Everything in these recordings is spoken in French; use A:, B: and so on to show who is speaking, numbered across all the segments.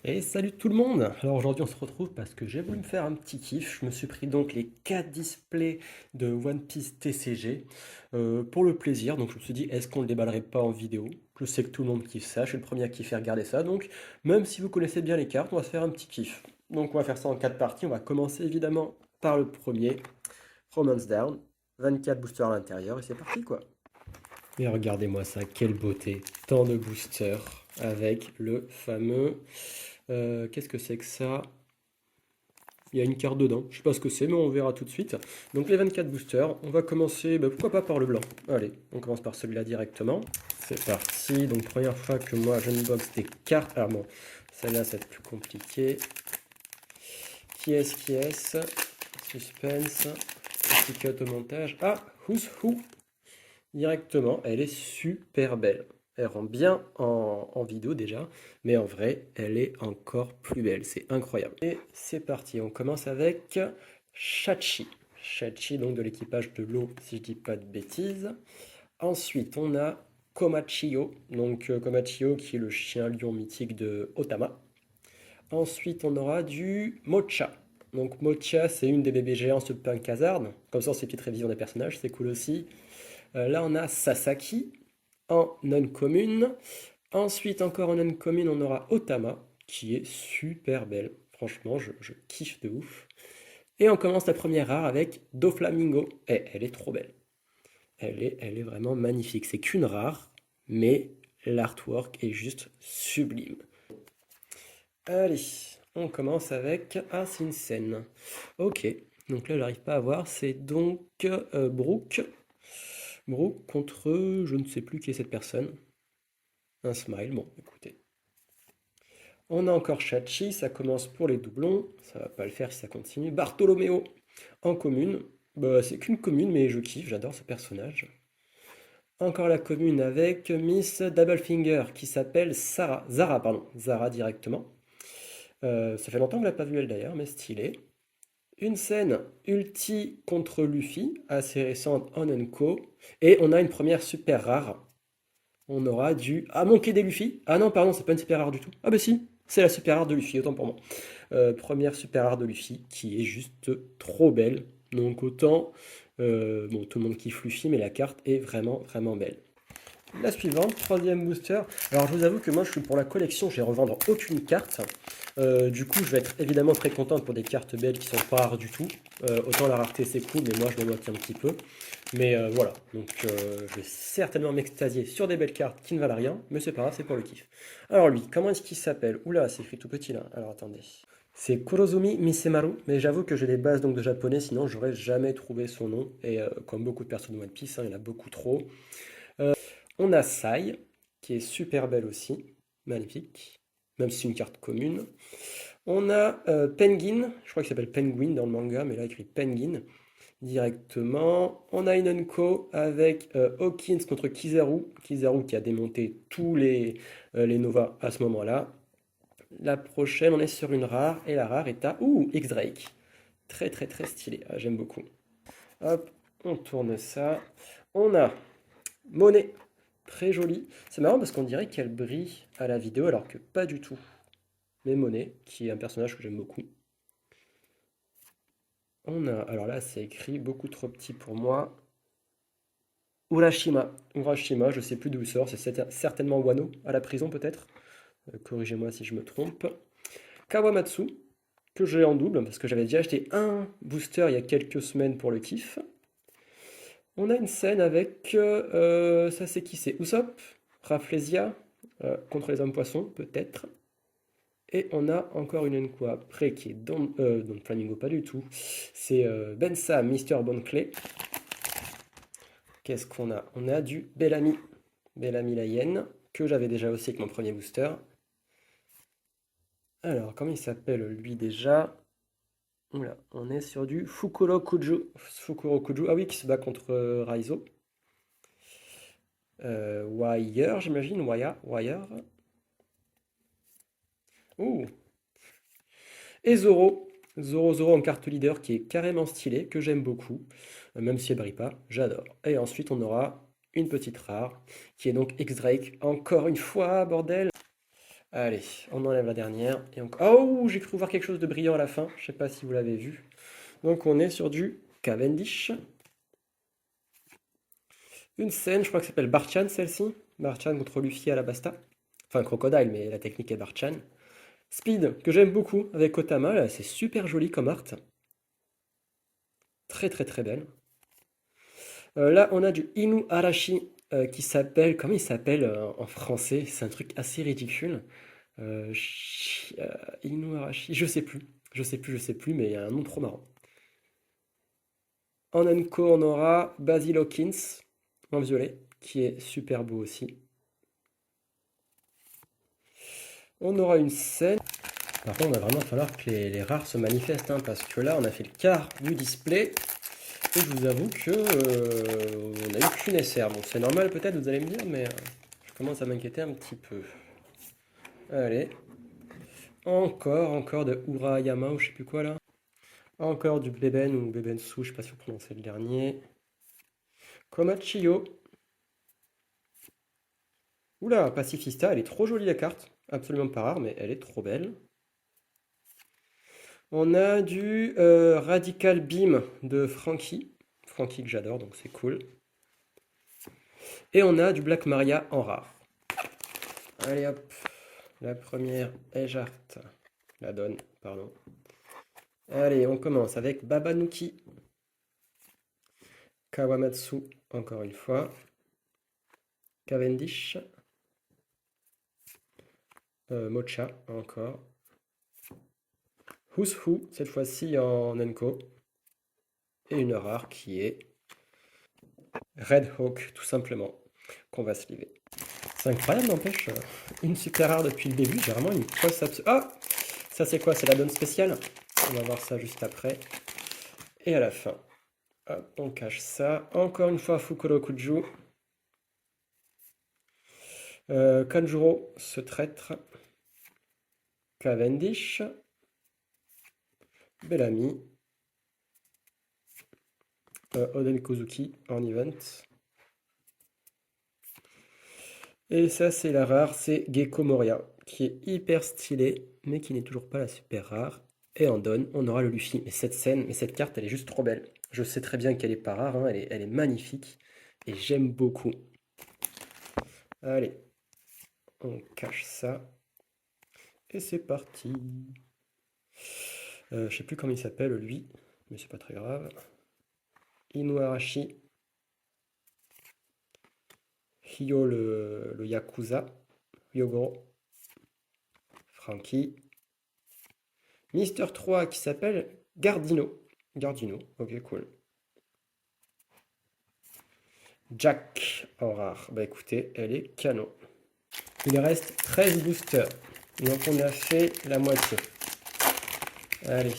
A: Et salut tout le monde! Alors aujourd'hui on se retrouve parce que j'ai voulu me faire un petit kiff. Je me suis pris donc les 4 displays de One Piece TCG pour le plaisir. Donc je me suis dit est-ce qu'on le déballerait pas en vidéo? Je sais que tout le monde kiffe ça, je suis le premier à kiffer regarder ça. Donc même si vous connaissez bien les cartes, on va se faire un petit kiff. Donc on va faire ça en 4 parties. On va commencer évidemment par le premier, Romance Down. 24 boosters à l'intérieur et c'est parti quoi. Et regardez-moi ça, quelle beauté! Tant de boosters avec le fameux. Qu'est-ce que c'est que ça? Il y a une carte dedans. Je sais pas ce que c'est, mais on verra tout de suite. Donc les 24 boosters, on va commencer, bah, pourquoi pas par le blanc. Allez, on commence par celui-là directement. C'est parti. Donc première fois que moi je box des cartes. Alors bon, celle-là ça va être plus compliqué. Qui est-ce? Suspense. Petit cut au montage. Ah, Who's Who? Directement, elle est super belle. Elle rend bien en vidéo déjà, mais en vrai, elle est encore plus belle. C'est incroyable. Et c'est parti, on commence avec Shachi. Shachi, donc de l'équipage de l'eau, si je dis pas de bêtises. Ensuite, on a Komachiyo, donc Komachiyo qui est le chien lion mythique de Otama. Ensuite, on aura du Mocha. Donc Mocha, c'est une des bébés géants de Punk Hazard. Comme ça, c'est une petite révision des personnages, c'est cool aussi. Là, on a Sasaki en non commune. Ensuite, encore en non commune, on aura Otama, qui est super belle. Franchement, je kiffe de ouf. Et on commence la première rare avec Doflamingo. Et elle est trop belle. Elle est vraiment magnifique. C'est qu'une rare, mais l'artwork est juste sublime. Allez, on commence avec... Ah, c'est une scène. Ok, donc là, j'arrive pas à voir. C'est donc Brooke. Brooke contre... Je ne sais plus qui est cette personne. Un smile, bon, écoutez. On a encore Chachi, ça commence pour les doublons. Ça va pas le faire si ça continue. Bartolomeo en commune. Bah, c'est qu'une commune, mais je kiffe, j'adore ce personnage. Encore la commune avec Miss Doublefinger qui s'appelle Sarah. Zara, pardon. Zara directement. Ça fait longtemps que je l'ai pas vue elle d'ailleurs, mais stylé. Une scène Ulti contre Luffy, assez récente en Unco. Et on a une première super rare. On aura du... Ah, manquer des Luffy. Ah non, pardon, c'est pas une super rare du tout. Ah bah si, c'est la super rare de Luffy, autant pour moi. Première super rare de Luffy, qui est juste trop belle. Donc autant... bon, tout le monde kiffe Luffy, mais la carte est vraiment, vraiment belle. La suivante, troisième booster. Alors je vous avoue que moi je suis pour la collection, je vais revendre aucune carte. Du coup je vais être évidemment très contente pour des cartes belles qui sont pas rares du tout. Autant la rareté c'est cool, mais moi je me moque un petit peu. Mais voilà, donc je vais certainement m'extasier sur des belles cartes qui ne valent rien, mais c'est pas grave, c'est pour le kiff. Alors lui, comment est-ce qu'il s'appelle? Oula, c'est écrit tout petit là. Alors attendez. C'est Kurozumi Misemaru, mais j'avoue que j'ai les bases donc de japonais, sinon j'aurais jamais trouvé son nom. Et comme beaucoup de personnes de One Piece, hein, il y en a beaucoup trop. On a Sai, qui est super belle aussi, magnifique, même si c'est une carte commune. On a Penguin, je crois qu'il s'appelle Penguin dans le manga, mais là écrit Penguin directement. On a une Unco avec Hawkins contre Kizaru. Kizaru qui a démonté tous les Nova à ce moment-là. La prochaine, on est sur une rare, et la rare est à... Ouh, X-Drake. Très très très stylé, ah, j'aime beaucoup. Hop, on tourne ça. On a Monet, très jolie. C'est marrant parce qu'on dirait qu'elle brille à la vidéo alors que pas du tout. Mais Monet, qui est un personnage que j'aime beaucoup. On a, alors là c'est écrit beaucoup trop petit pour moi. Urashima. Urashima, je sais plus d'où il sort, c'est certainement Wano, à la prison peut-être. Corrigez-moi si je me trompe. Kawamatsu, que j'ai en double parce que j'avais déjà acheté un booster il y a quelques semaines pour le kiff. On a une scène avec, ça c'est qui c'est? Usopp, Rafflesia, contre les hommes poissons peut-être. Et on a encore une Enko après qui est dans Flamingo, pas du tout. C'est Bensa, Mister Boneclay. Qu'est-ce qu'on a? On a du Bellamy. Bellamy la hyène, que j'avais déjà aussi avec mon premier booster. Alors, comment il s'appelle lui déjà? Oula, on est sur du Fukuro Kuju. Fukuro Kuju, ah oui, qui se bat contre Raizo. Wire, j'imagine, Wire. Ouh, et Zoro. Zoro en carte leader qui est carrément stylé, que j'aime beaucoup, même si elle brille pas, j'adore. Et ensuite on aura une petite rare, qui est donc X-Drake, encore une fois, bordel. Allez, on enlève la dernière. Et oh, j'ai cru voir quelque chose de brillant à la fin. Je sais pas si vous l'avez vu. Donc on est sur du Cavendish. Une scène, je crois que ça s'appelle Barchan celle-ci. Barchan contre Luffy à la Basta. Enfin, Crocodile, mais la technique est Barchan. Speed, que j'aime beaucoup avec Otama. Là, c'est super joli comme art. Très très très belle. Là, on a du Inu Arashi qui s'appelle. Comment il s'appelle en français? C'est un truc assez ridicule. Inu Arashi, je sais plus. Je sais plus, mais il y a un nom trop marrant. En Enco, on aura Basil Hawkins en violet, qui est super beau aussi. On aura une scène. Par contre, il va vraiment falloir que les rares se manifestent, hein, parce que là, on a fait le quart du display. Et je vous avoue que on a eu qu'une SR. Bon, c'est normal peut-être, vous allez me dire, mais je commence à m'inquiéter un petit peu. Allez. Encore de Urayama ou je sais plus quoi là. Encore du Beben ou Bebensu, je sais pas si vous prononcez le dernier. Komachiyo. Oula, Pacifista, elle est trop jolie la carte. Absolument pas rare, mais elle est trop belle. On a du Radical Beam de Frankie. Frankie que j'adore, donc c'est cool. Et on a du Black Maria en rare. Allez hop, la première Ejart. La donne, pardon. Allez, on commence avec Babanuki. Kawamatsu, encore une fois. Cavendish. Mocha, encore. Who's Who, cette fois-ci en Enko. Et une rare qui est Red Hawk, tout simplement, qu'on va se liver. C'est incroyable, n'empêche. Une super rare depuis le début. J'ai vraiment une poisse absolue. Ah! Ça, c'est quoi? C'est la donne spéciale. On va voir ça juste après. Et à la fin. Hop, on cache ça. Encore une fois, Fukuro Kuju. Kanjuro, ce traître. Cavendish. Bellamy. Oden Kozuki en event. Et ça, c'est la rare, c'est Gecko Moria, qui est hyper stylé, mais qui n'est toujours pas la super rare. Et en donne, on aura le Luffy. Mais cette scène, mais cette carte, elle est juste trop belle. Je sais très bien qu'elle est pas rare, hein, elle est magnifique. Et j'aime beaucoup. Allez, on cache ça. Et c'est parti. Je sais plus comment il s'appelle, lui, mais c'est pas très grave. Inuarashi. Hyo le Yakuza. Hyogoro. Frankie. Mister 3 qui s'appelle Gardino. Gardino, ok, cool. Jack en rare. Bah écoutez, elle est canon. Il reste 13 boosters. Donc on a fait la moitié. Allez.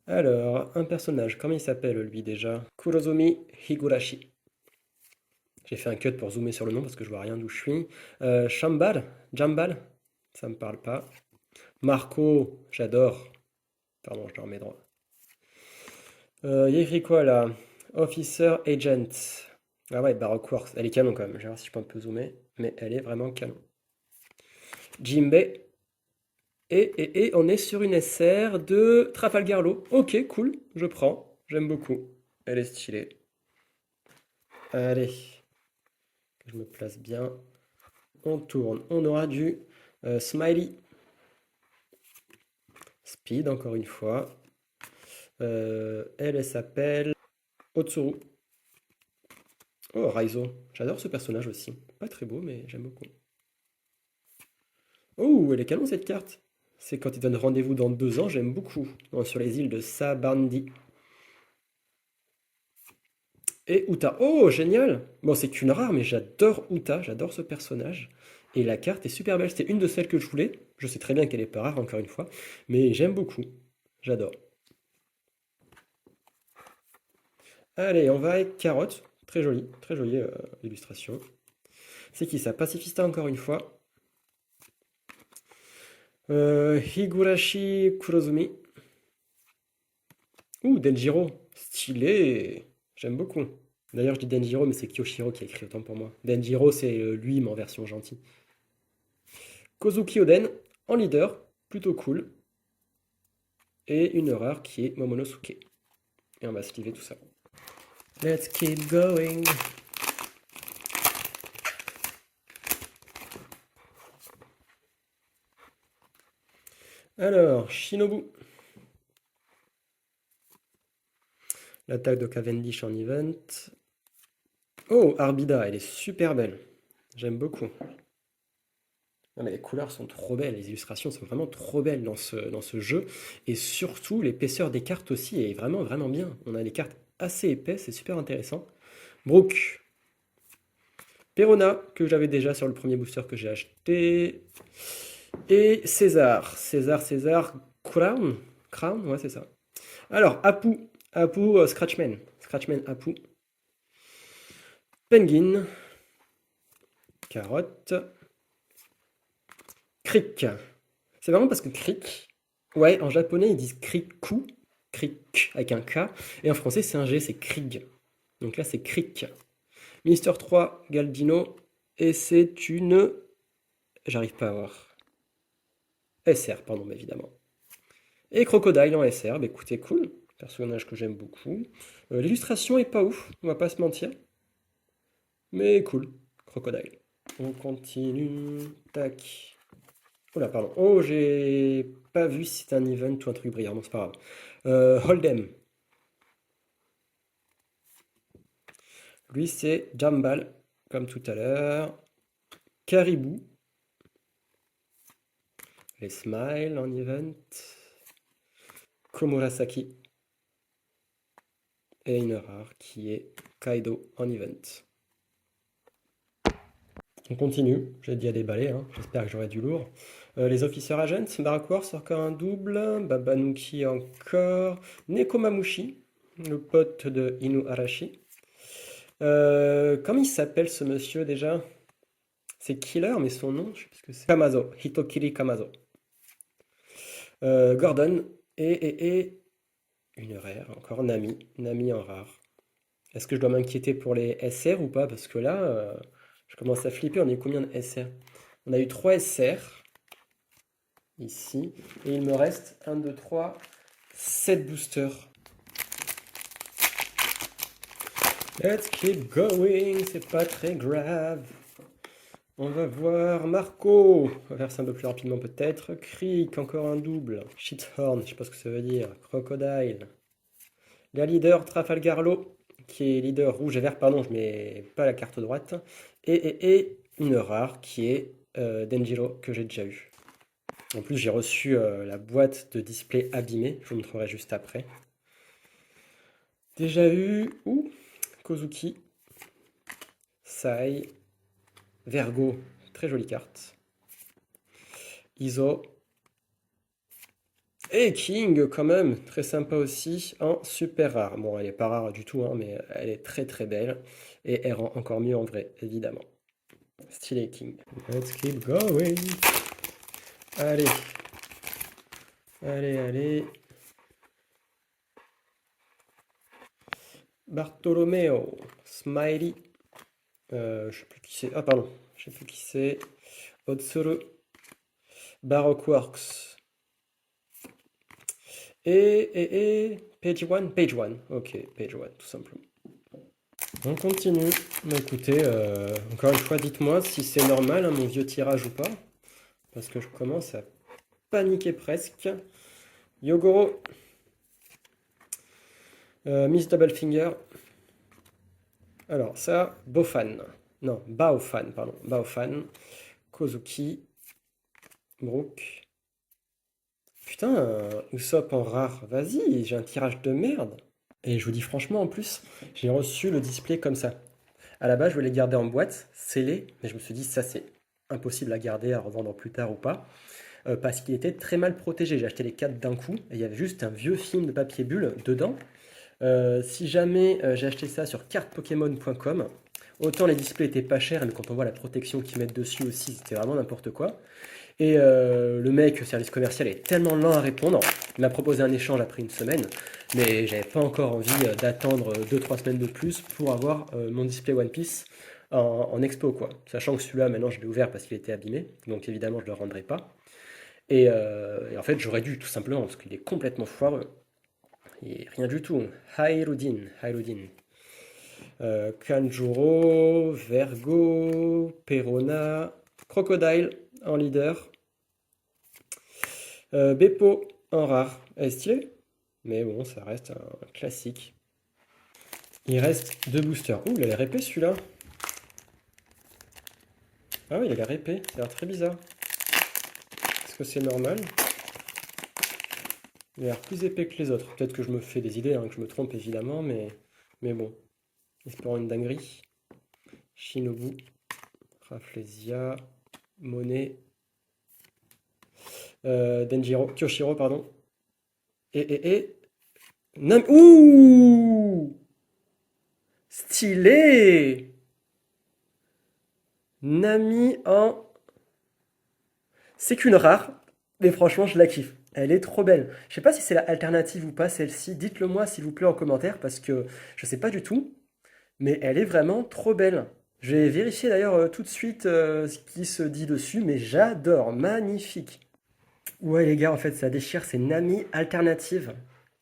A: Alors, un personnage, comment il s'appelle lui déjà? Kurozumi Higurashi. J'ai fait un cut pour zoomer sur le nom parce que je vois rien d'où je suis. Shambal, Jambal, ça me parle pas. Marco, j'adore. Pardon, je le remets droit. Il y a écrit quoi là? Officer Agent. Ah ouais, Baroque Works. Elle est canon quand même. Je vais voir si je peux un peu zoomer. Mais elle est vraiment canon. Jimbe. Et on est sur une SR de Trafalgar Law. Ok, cool. Je prends. J'aime beaucoup. Elle est stylée. Allez. Que je me place bien. On tourne. On aura du Smiley. Speed, encore une fois. Elle s'appelle Otsuru. Oh, Raizo. J'adore ce personnage aussi. Pas très beau, mais j'aime beaucoup. Oh, elle est canon cette carte. C'est quand il donne rendez-vous dans 2 ans, j'aime beaucoup. Sur les îles de Sabandi. Et Uta. Oh, génial! Bon, c'est qu'une rare, mais j'adore Uta, j'adore ce personnage. Et la carte est super belle. C'était une de celles que je voulais. Je sais très bien qu'elle est pas rare, encore une fois. Mais j'aime beaucoup. J'adore. Allez, on va avec Carotte. Très jolie illustration. C'est qui ça? Pacifista, encore une fois. Higurashi Kurozumi. Ouh, Denjiro. Stylé. J'aime beaucoup. D'ailleurs, je dis Denjiro, mais c'est Kyoshiro qui a écrit, autant pour moi. Denjiro, c'est lui, mais en version gentille. Kozuki Oden, en leader, plutôt cool. Et une rare qui est Momonosuke. Et on va sliver tout ça. Let's keep going. Alors, Shinobu. L'attaque de Cavendish en event. Oh, Arbida, elle est super belle. J'aime beaucoup. Non, mais les couleurs sont trop belles, les illustrations sont vraiment trop belles dans ce jeu. Et surtout, l'épaisseur des cartes aussi est vraiment, vraiment bien. On a des cartes assez épaisses, c'est super intéressant. Brook. Perona, que j'avais déjà sur le premier booster que j'ai acheté. Et César. César. Crown. Crown, ouais, c'est ça. Alors, Apu. Apu, Scratchman. Scratchman, Apu. Penguin. Carotte. Crick. C'est marrant parce que crick, ouais, en japonais ils disent criku, crick avec un K, et en français c'est un G, c'est Krieg. Donc là c'est crick. Minister 3, Galdino, et c'est une. J'arrive pas à voir. SR, pardon, évidemment. Et Crocodile en SR, bah écoutez, cool. Personnage que j'aime beaucoup. L'illustration est pas ouf, on va pas se mentir. Mais cool. Crocodile. On continue. Tac. Oh là, pardon. Oh, j'ai pas vu si c'est un event ou un truc brillant. Non, c'est pas grave. Hold'em. Lui, c'est Jambal, comme tout à l'heure. Caribou. Les Smiles en event. Komurasaki. Et une rare qui est Kaido en event. On continue. J'ai dit à déballer, hein. J'espère que j'aurai du lourd. Les Officer Agents, Dark Horse, encore un double. Babanuki encore. Nekomamushi, le pote de Inu Arashi. Comment il s'appelle ce monsieur déjà? C'est Killer, mais son nom, je sais plus ce que c'est. Kamazo, Hitokiri Kamazo. Gordon, et une rare, encore Nami. Nami en rare. Est-ce que je dois m'inquiéter pour les SR ou pas? Parce que là, je commence à flipper. On a eu combien de SR? On a eu 3 SR. Ici. Et il me reste 1, 2, 3, 7 boosters. Let's keep going, c'est pas très grave. On va voir Marco. On va faire ça un peu plus rapidement peut-être. Creek, encore un double. Shithorn, je sais pas ce que ça veut dire. Crocodile. La leader Trafalgarlo, qui est leader rouge et vert, pardon, je mets pas la carte droite. Et une rare qui est Denjiro, que j'ai déjà eu. En plus, j'ai reçu la boîte de display abîmée, je vous montrerai juste après. Déjà eu, Kozuki, Sai, Vergo, très jolie carte. Iso. Et King, quand même, très sympa aussi, en super rare. Bon, elle est pas rare du tout, hein, mais elle est très très belle. Et elle rend encore mieux en vrai, évidemment. Stylé King. Let's keep going. Allez. Allez. Bartolomeo, Smiley. Je sais plus qui c'est. Ah, pardon. Je sais plus qui c'est. Otsuru. Baroque Works. Et Page One. Ok, Page One, tout simplement. On continue. Bah, écoutez, encore une fois, dites-moi si c'est normal, hein, mon vieux tirage ou pas. Parce que je commence à paniquer presque. Yogoro. Miss Doublefinger. Alors, ça, Bofan. Non, Baofan, pardon. Baofan. Kozuki. Brook. Putain, Usopp en rare. Vas-y, j'ai un tirage de merde. Et je vous dis franchement, en plus, j'ai reçu le display comme ça. À la base, je voulais le garder en boîte, scellé, mais je me suis dit, ça c'est impossible à garder, à revendre plus tard ou pas, parce qu'il était très mal protégé. J'ai acheté les 4 d'un coup, et il y avait juste un vieux film de papier bulle dedans. Si jamais j'ai acheté ça sur cartepokemon.com, Autant les displays étaient pas chers, mais quand on voit la protection qu'ils mettent dessus aussi, c'était vraiment n'importe quoi. Et le mec, service commercial, est tellement lent à répondre. Il m'a proposé un échange après une semaine, mais j'avais pas encore envie d'attendre 2-3 semaines de plus pour avoir mon display One Piece en expo, quoi. Sachant que celui-là, maintenant, je l'ai ouvert parce qu'il était abîmé, donc évidemment, je le rendrai pas. Et en fait, j'aurais dû, tout simplement, parce qu'il est complètement foireux. Et rien du tout. Hairudin. Kanjuro, Vergo, Perona, Crocodile en leader, Beppo en rare. Elle est stylée, mais bon, ça reste un classique. Il reste 2 boosters. Ouh, il a l'air épais celui-là. Ah oui, il a l'air épais, ça a l'air très bizarre. Est-ce que c'est normal? Il a l'air plus épais que les autres. Peut-être que je me fais des idées, hein, que je me trompe évidemment, mais bon. Espérons une dinguerie. Shinobu, Rafflesia, Monet, Denjiro, Kyoshiro, pardon. Et... Ouh! Stylé! Nami en... C'est qu'une rare, mais franchement, je la kiffe. Elle est trop belle. Je sais pas si c'est la alternative ou pas, celle-ci. Dites-le moi, s'il vous plaît, en commentaire, parce que je sais pas du tout. Mais elle est vraiment trop belle. Je vais vérifier d'ailleurs tout de suite ce qui se dit dessus, mais j'adore, magnifique. Ouais les gars, en fait ça déchire, c'est Nami alternative.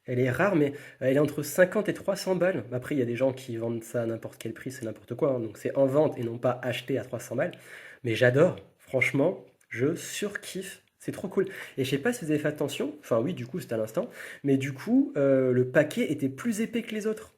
A: Elle est rare, mais elle est entre 50 et 300 balles. Après, il y a des gens qui vendent ça à n'importe quel prix, c'est n'importe quoi, hein. Donc c'est en vente et non pas acheté à 300 balles. Mais j'adore, franchement, je surkiffe. C'est trop cool. Et je sais pas si vous avez fait attention, enfin oui, du coup, c'était à l'instant, mais du coup, le paquet était plus épais que les autres.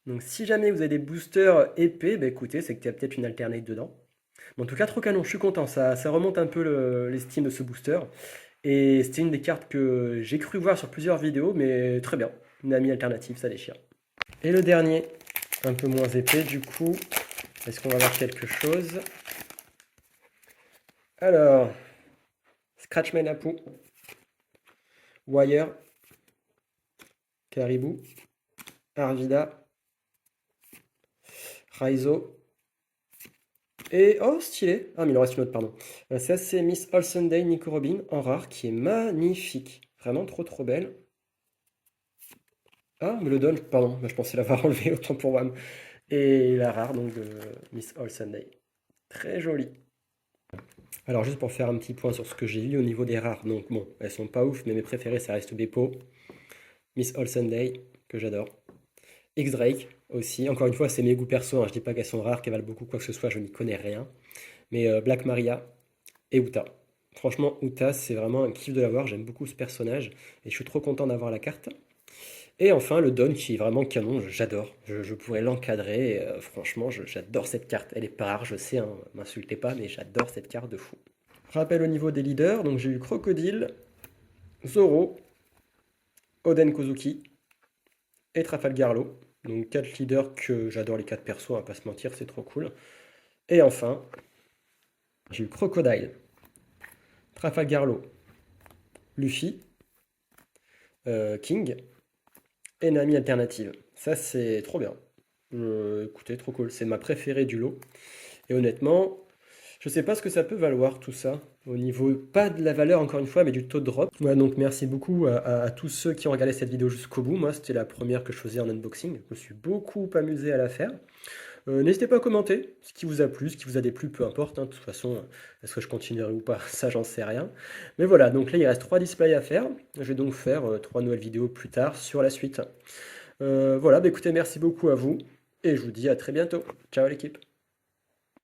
A: Donc si jamais vous avez des boosters épais, bah écoutez, c'est qu'il y a peut-être une alternate dedans. Mais en tout cas, trop canon, je suis content, ça remonte un peu l'estime de ce booster. Et c'était une des cartes que j'ai cru voir sur plusieurs vidéos, mais très bien. Une amie alternative, ça déchire. Et le dernier, un peu moins épais du coup. Est-ce qu'on va voir quelque chose? Alors, Scratchman Apu, Wire, Caribou, Arvida, Raizo, et oh stylé! Ah mais il en reste une autre, pardon. Ça c'est Miss All Sunday Nico Robin en rare qui est magnifique. Vraiment trop belle. Ah, me le donne, pardon, bah, je pensais l'avoir enlevé, autant pour moi. Et la rare donc de Miss All Sunday. Très jolie. Alors juste pour faire un petit point sur ce que j'ai lu au niveau des rares, donc bon, elles sont pas ouf, mais mes préférées ça reste Beppo, Miss All Sunday, que j'adore, X-Drake aussi, encore une fois c'est mes goûts perso, hein, je dis pas qu'elles sont rares, qu'elles valent beaucoup quoi que ce soit, je n'y connais rien, mais Black Maria et Uta. Franchement, Uta c'est vraiment un kiff de l'avoir, j'aime beaucoup ce personnage, et je suis trop content d'avoir la carte. Et enfin le Don qui est vraiment canon, j'adore, je pourrais l'encadrer, et, franchement j'adore cette carte, elle est pas rare, je sais, hein, m'insultez pas, mais j'adore cette carte de fou. Rappel au niveau des leaders, donc j'ai eu Crocodile, Zoro, Oden Kozuki et Trafalgarlo. Donc 4 leaders que j'adore les 4 persos, on va pas se mentir, c'est trop cool. Et enfin, j'ai eu Crocodile, Trafalgarlo, Luffy, King et Nami alternative. Ça c'est trop bien. Écoutez, trop cool, c'est ma préférée du lot. Et honnêtement, je sais pas ce que ça peut valoir tout ça, au niveau, pas de la valeur encore une fois, mais du taux de drop. Voilà, donc merci beaucoup à tous ceux qui ont regardé cette vidéo jusqu'au bout. Moi, c'était la première que je faisais en unboxing. Je me suis beaucoup amusé à la faire. N'hésitez pas à commenter ce qui vous a plu, ce qui vous a déplu, peu importe, hein. De toute façon, est-ce que je continuerai ou pas, ça j'en sais rien. Mais voilà, donc là il reste 3 displays à faire. Je vais donc faire 3 nouvelles vidéos plus tard sur la suite. Voilà, bah écoutez, merci beaucoup à vous et je vous dis à très bientôt. Ciao l'équipe.